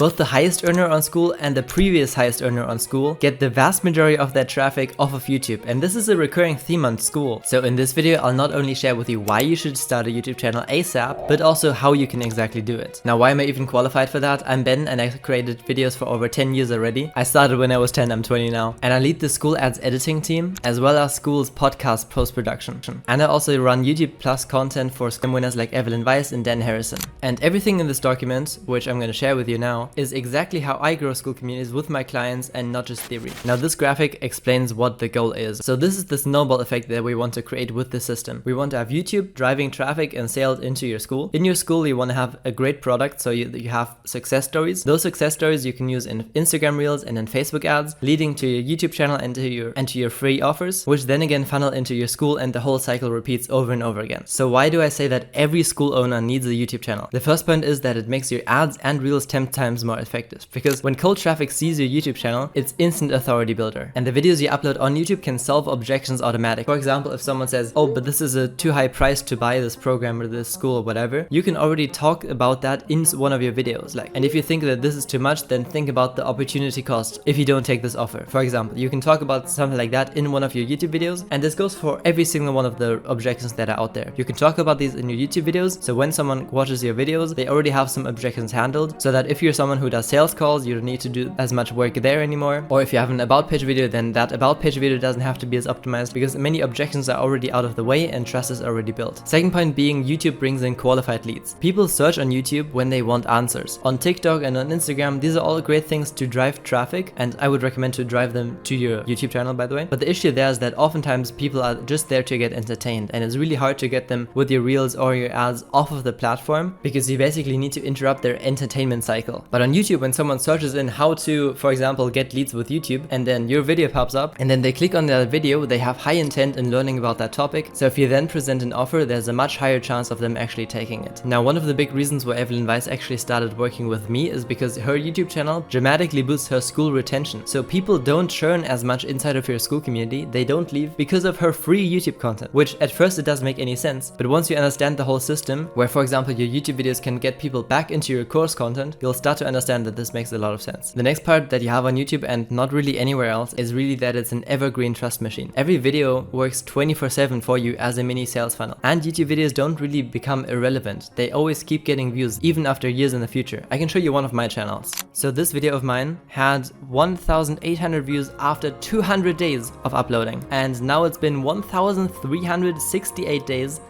Both the highest earner on Skool and the previous highest earner on Skool get the vast majority of their traffic off of YouTube, and this is a recurring theme on Skool. So in this video, I'll not only share with you why you should start a YouTube channel ASAP, but also how you can exactly do it. Now, why am I even qualified for that? I'm Ben and I created videos for over 10 years already. I started when I was 10, I'm 20 now. And I lead the Skool ads editing team, as well as Skool's podcast post-production. And I also run YouTube Plus content for STEM winners like Evelyn Weiss and Dan Harrison. And everything in this document, which I'm going to share with you now, is exactly how I grow Skool communities with my clients and not just theory. Now, this graphic explains what the goal is. So this is the snowball effect that we want to create with this system. We want to have YouTube driving traffic and sales into your school. In your school, you want to have a great product, so you have success stories. Those success stories you can use in Instagram Reels and in Facebook ads, leading to your YouTube channel and to your free offers, which then again funnel into your school, and the whole cycle repeats over and over again. So why do I say that every school owner needs a YouTube channel? The first point is that it makes your ads and Reels 10 times more effective, because when cold traffic sees your YouTube channel, it's instant authority builder. And the videos you upload on YouTube can solve objections automatically. For example, if someone says, oh, but this is a too high price to buy this program or this school or whatever, you can already talk about that in one of your videos. And if you think that this is too much, then think about the opportunity cost if you don't take this offer. For example, you can talk about something like that in one of your YouTube videos, and this goes for every single one of the objections that are out there. You can talk about these in your YouTube videos, so when someone watches your videos, they already have some objections handled, so that if you're someone who does sales calls, you don't need to do as much work there anymore. Or if you have an about page video, then that about page video doesn't have to be as optimized, because many objections are already out of the way and trust is already built. Second point being, YouTube brings in qualified leads. People search on YouTube when they want answers. On TikTok and on Instagram, these are all great things to drive traffic, and I would recommend to drive them to your YouTube channel, by the way. But the issue there is that oftentimes people are just there to get entertained, and it's really hard to get them with your Reels or your ads off of the platform, because you basically need to interrupt their entertainment cycle. But on YouTube, when someone searches in how to, for example, get leads with YouTube, and then your video pops up, and then they click on that video, they have high intent in learning about that topic. So if you then present an offer, there's a much higher chance of them actually taking it. Now, one of the big reasons why Evelyn Weiss actually started working with me is because her YouTube channel dramatically boosts her school retention. So people don't churn as much inside of your school community, they don't leave because of her free YouTube content, which at first it doesn't make any sense. But once you understand the whole system, where for example your YouTube videos can get people back into your course content, you'll start to understand that this makes a lot of sense. The next part that you have on YouTube and not really anywhere else is really that it's an evergreen trust machine. Every video works 24/7 for you as a mini sales funnel. And YouTube videos don't really become irrelevant. They always keep getting views even after years in the future. I can show you one of my channels. So this video of mine had 1,800 views after 200 days of uploading. And now it's been 1,368 days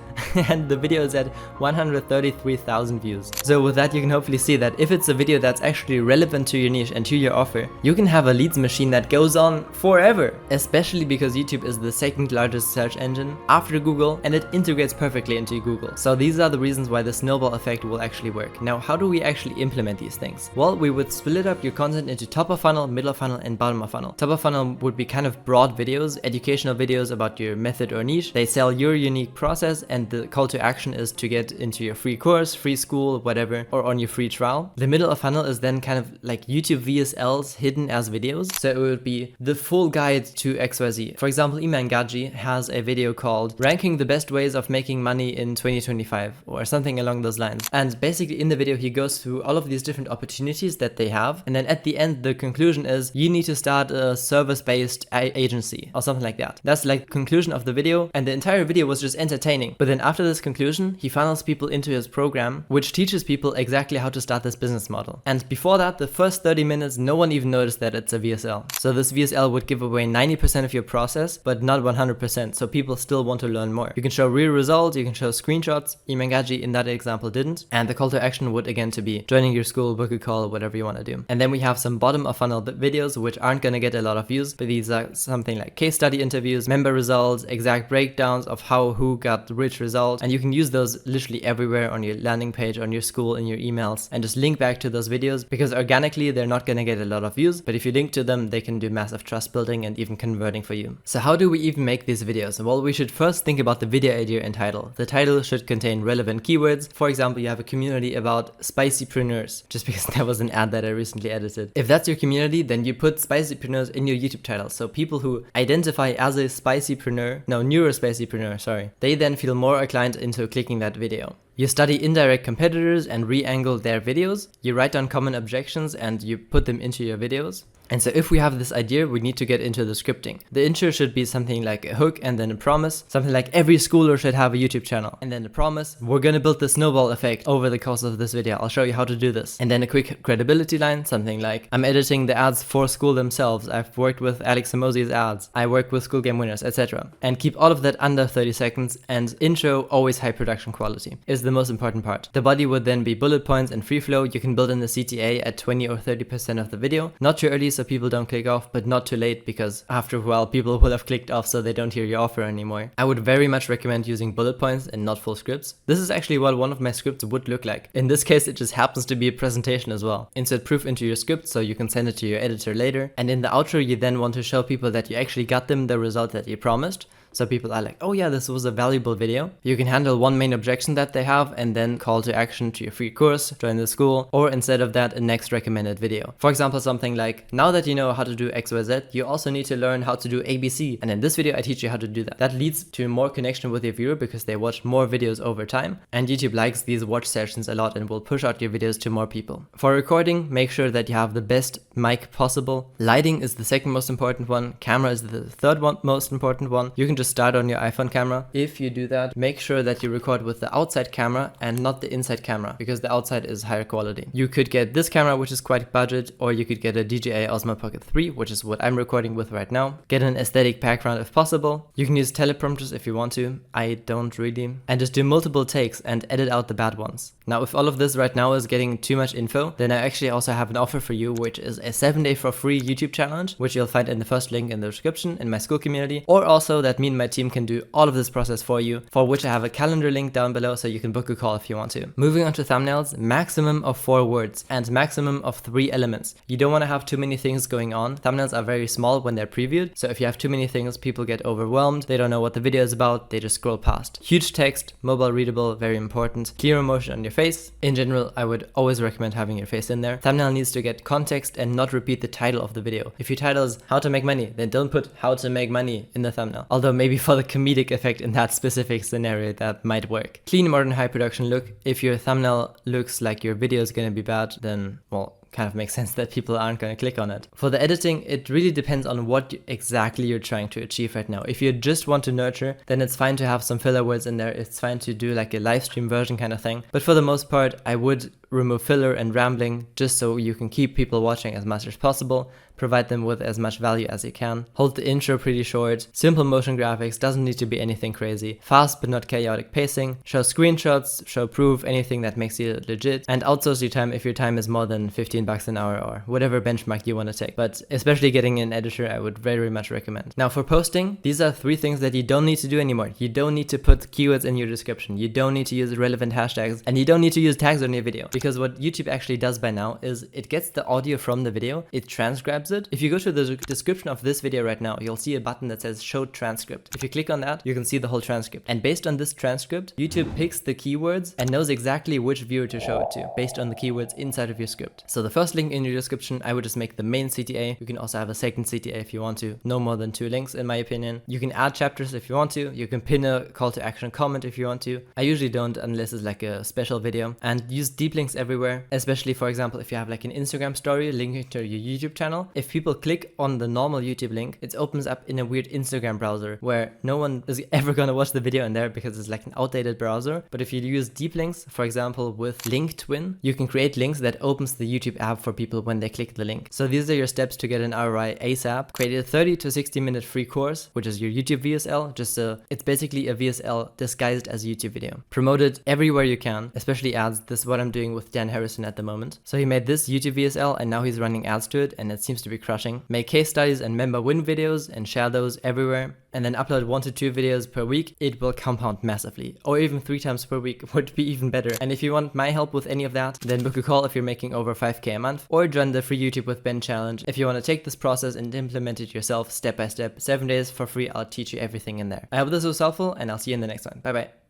and the video is at 133,000 views. So with that, you can hopefully see that if it's a video that's actually relevant to your niche and to your offer, you can have a leads machine that goes on forever, especially because YouTube is the second largest search engine after Google, and it integrates perfectly into Google. So these are the reasons why the snowball effect will actually work. Now, how do we actually implement these things? Well, we would split up your content into top of funnel, middle of funnel, and bottom of funnel. Top of funnel would be kind of broad videos, educational videos about your method or niche. They sell your unique process, and the call to action is to get into your free course, free school, whatever, or on your free trial. The middle of funnel is then kind of like YouTube VSLs hidden as videos. So it would be the full guide to XYZ. For example, Iman Gaji has a video called Ranking the Best Ways of Making Money in 2025 or something along those lines. And basically in the video, he goes through all of these different opportunities that they have. And then at the end, the conclusion is you need to start a service-based agency or something like that. That's like the conclusion of the video. And the entire video was just entertaining. But then after this conclusion, he funnels people into his program, which teaches people exactly how to start this business model. And before that, the first 30 minutes, no one even noticed that it's a VSL. So this VSL would give away 90% of your process, but not 100%. So people still want to learn more. You can show real results, you can show screenshots. Iman Gaji in that example didn't. And the call to action would again to be joining your school, book a call, whatever you want to do. And then we have some bottom of funnel videos, which aren't going to get a lot of views, but these are something like case study interviews, member results, exact breakdowns of who got which result. And you can use those literally everywhere on your landing page, on your school, in your emails, and just link back to those videos, because organically they're not going to get a lot of views, but if you link to them, they can do massive trust building and even converting for you. So how do we even make these videos? Well, we should first think about the video idea and title. The title should contain relevant keywords. For example, you have a community about spicypreneurs, just because that was an ad that I recently edited. If that's your community, then you put spicypreneurs in your YouTube title. So people who identify as a spicypreneur, no, neurospicypreneur, sorry, they then feel more inclined into clicking that video. You study indirect competitors and re-angle their videos. You write down common objections and you put them into your videos. And so if we have this idea, we need to get into the scripting. The intro should be something like a hook and then a promise. Something like every schooler should have a YouTube channel. And then a promise. We're gonna build the snowball effect over the course of this video. I'll show you how to do this. And then a quick credibility line. Something like, I'm editing the ads for Skool themselves. I've worked with Alex Samosi's ads. I work with School Game Winners, etc. And keep all of that under 30 seconds. And intro, always high production quality, is the most important part. The body would then be bullet points and free flow. You can build in the CTA at 20 or 30% of the video. Not too early so people don't click off, but not too late because after a while people will have clicked off so they don't hear your offer anymore. I would very much recommend using bullet points and not full scripts. This is actually what one of my scripts would look like. In this case it just happens to be a presentation as well. Insert proof into your script so you can send it to your editor later, and in the outro you then want to show people that you actually got them the result that you promised. So people are like, oh yeah, this was a valuable video. You can handle one main objection that they have and then call to action to your free course, join the school, or instead of that, a next recommended video. For example, something like, now that you know how to do XYZ, you also need to learn how to do ABC. And in this video, I teach you how to do that. That leads to more connection with your viewer because they watch more videos over time. And YouTube likes these watch sessions a lot and will push out your videos to more people. For recording, make sure that you have the best mic possible. Lighting is the second most important one. Camera is the third one most important one. You can just start on your iPhone camera. If you do that, make sure that you record with the outside camera and not the inside camera because the outside is higher quality. You could get this camera, which is quite budget, or you could get a DJI Osmo Pocket 3, which is what I'm recording with right now. Get an aesthetic background if possible. You can use teleprompters if you want to. I don't really. And just do multiple takes and edit out the bad ones. Now, if all of this right now is getting too much info, then I actually also have an offer for you, which is a 7-day for free YouTube challenge, which you'll find in the first link in the description in my Skool community, or also that me and my team can do all of this process for you, for which I have a calendar link down below so you can book a call if you want to. Moving on to thumbnails, maximum of 4 words and maximum of 3 elements. You don't want to have too many things going on. Thumbnails are very small when they're previewed, so if you have too many things, people get overwhelmed, they don't know what the video is about, they just scroll past. Huge text, mobile readable, very important. Clear emotion on your face. In general, I would always recommend having your face in there. Thumbnail needs to get context and not repeat the title of the video. If your title is how to make money, then don't put how to make money in the thumbnail. Although maybe for the comedic effect in that specific scenario that might work. Clean, modern, high production look. If your thumbnail looks like your video is gonna be bad, then well, kind of makes sense that people aren't going to click on it. For the editing, it really depends on what exactly you're trying to achieve right now. If you just want to nurture, then it's fine to have some filler words in there. It's fine to do like a live stream version kind of thing. But for the most part, I would remove filler and rambling just so you can keep people watching as much as possible, provide them with as much value as you can. Hold the intro pretty short, simple motion graphics, doesn't need to be anything crazy, fast but not chaotic pacing, show screenshots, show proof, anything that makes you legit, and outsource your time if your time is more than 15 bucks an hour or whatever benchmark you want to take. But especially getting an editor, I would very much recommend. Now for posting, these are 3 things that you don't need to do anymore. You don't need to put keywords in your description, you don't need to use relevant hashtags, and you don't need to use tags on your video. Because what YouTube actually does by now is it gets the audio from the video, it transcribes it. If you go to the description of this video right now, you'll see a button that says show transcript. If you click on that, you can see the whole transcript. And based on this transcript, YouTube picks the keywords and knows exactly which viewer to show it to based on the keywords inside of your script. So the first link in your description, I would just make the main CTA. You can also have a second CTA if you want to. No more than 2 links in my opinion. You can add chapters if you want to. You can pin a call to action comment if you want to. I usually don't unless it's like a special video. And use deep links everywhere, especially for example if you have like an Instagram story linking to your YouTube channel. If people click on the normal YouTube link, it opens up in a weird Instagram browser where no one is ever gonna watch the video in there because it's like an outdated browser. But if you use deep links, for example with Link Twin, you can create links that opens the YouTube app for people when they click the link. So these are your steps to get an ROI ASAP. Create a 30 to 60 minute free course, which is your YouTube VSL. It's basically a VSL disguised as a YouTube video. Promote it everywhere you can, especially ads. This is what I'm doing with Dan Harrison at the moment. So he made this YouTube VSL and now he's running ads to it and it seems to be crushing. Make case studies and member win videos and share those everywhere. And then upload 1 to 2 videos per week. It will compound massively. Or even 3 times per week would be even better. And if you want my help with any of that, then book a call if you're making over 5k a month, or join the free YouTube with Ben challenge if you want to take this process and implement it yourself step by step. 7 days for free, I'll teach you everything in there. I hope this was helpful and I'll see you in the next one. Bye bye.